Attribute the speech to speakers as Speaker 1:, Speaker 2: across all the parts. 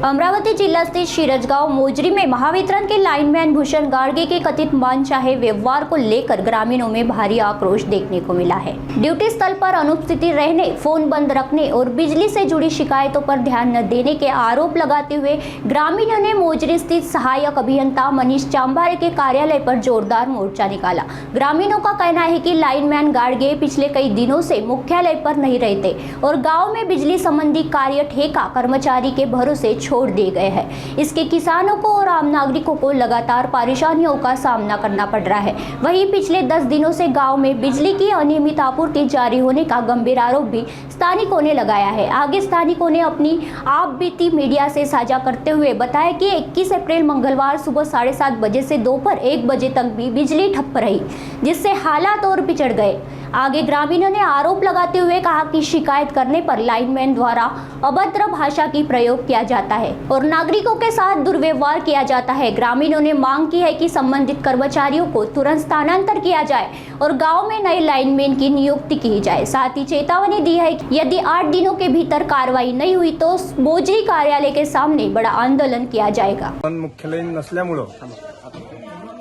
Speaker 1: अमरावती जिला स्थित शिरजगांव मोजरी में महावितरण के लाइनमैन भूषण गार्गे के कथित मनचाहे व्यवहार को लेकर ग्रामीणों में भारी आक्रोश देखने को मिला है। ड्यूटी स्थल पर अनुपस्थिति रहने, फोन बंद रखने और बिजली से जुड़ी शिकायतों पर ध्यान न देने के आरोप लगाते हुए ग्रामीणों ने मोजरी स्थित सहायक अभियंता मनीष चांबारे के कार्यालय पर जोरदार मोर्चा निकाला। ग्रामीणों का कहना है कि लाइनमैन गार्गे पिछले कई दिनों से मुख्यालय पर नहीं रहते और गाँव में बिजली संबंधी कार्य ठेका कर्मचारी के भरोसे छोड़ दिए गए हैं। इसके किसानों को और आम नागरिकों को लगातार परेशानियों का सामना करना पड़ रहा है। वहीं पिछले 10 दिनों से गांव में बिजली की अनियमित आपूर्ति जारी होने का गंभीर आरोप भी स्थानिकों ने लगाया है। आगे स्थानिकों ने अपनी आप बीती मीडिया से साझा करते हुए बताया कि 21 अप्रैल मंगलवार सुबह 7:30 बजे से दोपहर 1 बजे तक भी बिजली ठप रही, जिससे हालात और बिगड़ गए। आगे ग्रामीणों ने आरोप लगाते हुए कहा कि शिकायत करने पर लाइनमैन द्वारा अभद्र भाषा की प्रयोग किया जाता है और नागरिकों के साथ दुर्व्यवहार किया जाता है। ग्रामीणों ने मांग की है कि संबंधित कर्मचारियों को तुरंत स्थानांतर किया जाए और गांव में नए लाइनमैन की नियुक्ति की जाए। साथ ही चेतावनी दी है कि यदि 8 दिनों के भीतर कार्रवाई नहीं हुई तो मोजरी कार्यालय के सामने बड़ा आंदोलन किया जाएगा।
Speaker 2: मुख्यालय नसल्यामुळं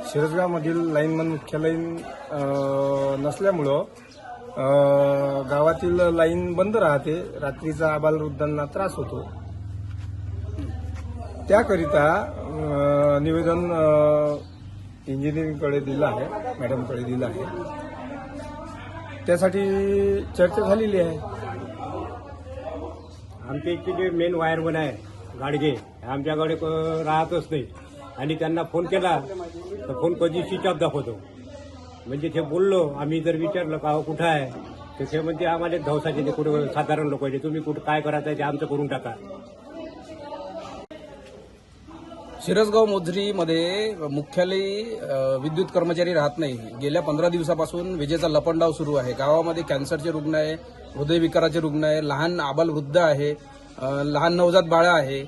Speaker 2: शिरजगाव मधील लाईनमन मुख्यालय नसल्यामुळं गावातील लाईन बंद राहते। रात्रीचा आबालवृद्धांना त्रास होतो। त्याकरिता निवेदन इंजिनिअरिंगकडे दिलं आहे, मॅडमकडे दिलं आहे। त्यासाठी चर्चा झालेली आहे।
Speaker 3: आमच्या इथे जे मेन वायरमन आहे गाडगे आमच्याकडे राहतच नाही आणि त्यांना फोन केला तर फोन कधी स्विच ऑफ दाखवतो। म्हणजे ते बोललो, आम्ही जर विचारलं का कुठं आहे तर ते म्हणजे आम्हाला धवसाचे ते कुठं साधारण लोक आहे, तुम्ही कुठं काय करायचं आहे ते आमचं करून टाका।
Speaker 4: शिरजगाव मोजरीमध्ये मुख्यालयी विद्युत कर्मचारी राहत नाही। गेल्या 15 दिवसापासून विजेचा लपंडाव सुरू आहे। गावामध्ये कॅन्सरचे रुग्ण आहे, हृदयविकाराचे रुग्ण आहे, लहान आबालवृद्ध आहे, लहान नवजात बाळ आहे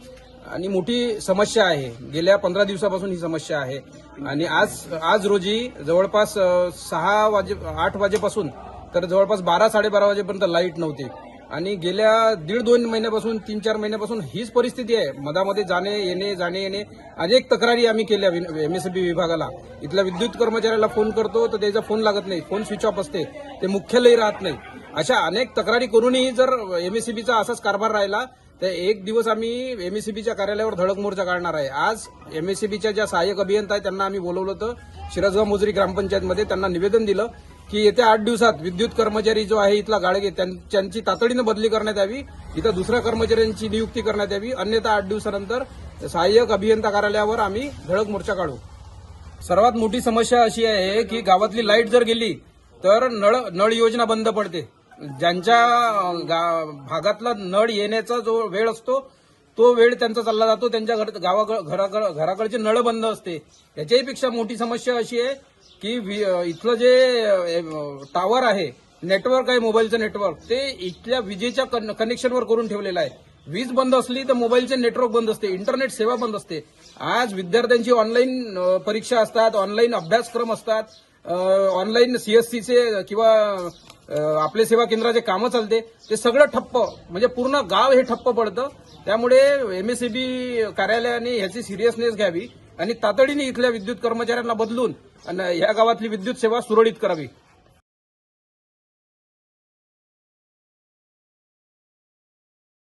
Speaker 4: आणि मोठी समस्या आहे। गेल्या 15 दिवसापासून ही समस्या आहे आणि आज रोजी जवळपास 8 वाजेपासून तर जवळपास 12-12:30 वाजेपर्यंत लाईट नव्हती आणि गेल्या 1.5-2 महिन्यापासून 3-4 महिन्यापासून हीच परिस्थिती आहे। मधामध्ये जाणे येणे अनेक तक्रारी आम्ही केल्या एमएसबी विभागाला। इथल्या विद्युत कर्मचाऱ्याला फोन करतो तर त्याचा फोन लागत नाही, फोन स्विच ऑफ असते, ते मुख्यालयी राहत नाही। अशा अनेक तक्रारी करूनही जर एमएसबीचा असाच कारभार राहिला तर एक दिवस आम्ही एमएससीबीच्या कार्यालयावर धडक मोर्चा काढणार आहे। आज एमएससीबीच्या ज्या सहाय्यक अभियंता आहेत त्यांना आम्ही बोलवलं होतं शिरजगाव मोजरी ग्रामपंचायतमध्ये। त्यांना निवेदन दिलं की येत्या 8 दिवसात विद्युत कर्मचारी जो आहे इथला गाडगे त्यांची तातडीनं बदली करण्यात यावी, इथं दुसऱ्या कर्मचाऱ्यांची नियुक्ती करण्यात यावी, अन्यथा 8 दिवसानंतर सहाय्यक अभियंता कार्यालयावर आम्ही धडक मोर्चा काढू। सर्वात मोठी समस्या अशी आहे की गावातली लाईट जर गेली तर नळ योजना बंद पडते। ज्यांच्या भागातला नळ येण्याचा जो वेळ असतो तो वेळ त्यांचा चालला जातो, त्यांच्या घराकडचे नळ बंद असते। याच्याही पेक्षा मोठी समस्या अशी आहे की इथलं जे टावर आहे, नेटवर्क आहे मोबाईलचं नेटवर्क, ते इथल्या विजेच्या कनेक्शनवर करून ठेवलेलं आहे। वीज बंद असली तर मोबाईलचे नेटवर्क बंद असते, इंटरनेट सेवा बंद असते। आज विद्यार्थ्यांची ऑनलाईन परीक्षा असतात, ऑनलाईन अभ्यासक्रम असतात, ऑनलाईन सीएससीचे किंवा आपले सेवा केंद्राचे कामं चालते, ते सगळं ठप्प, म्हणजे पूर्ण गाव हे ठप्प पडतं। त्यामुळे एमएससीबी कार्यालयाने ह्याची सिरियसनेस घ्यावी आणि तातडीने इथल्या विद्युत कर्मचाऱ्यांना बदलून या गावातली विद्युत सेवा सुरळीत करावी।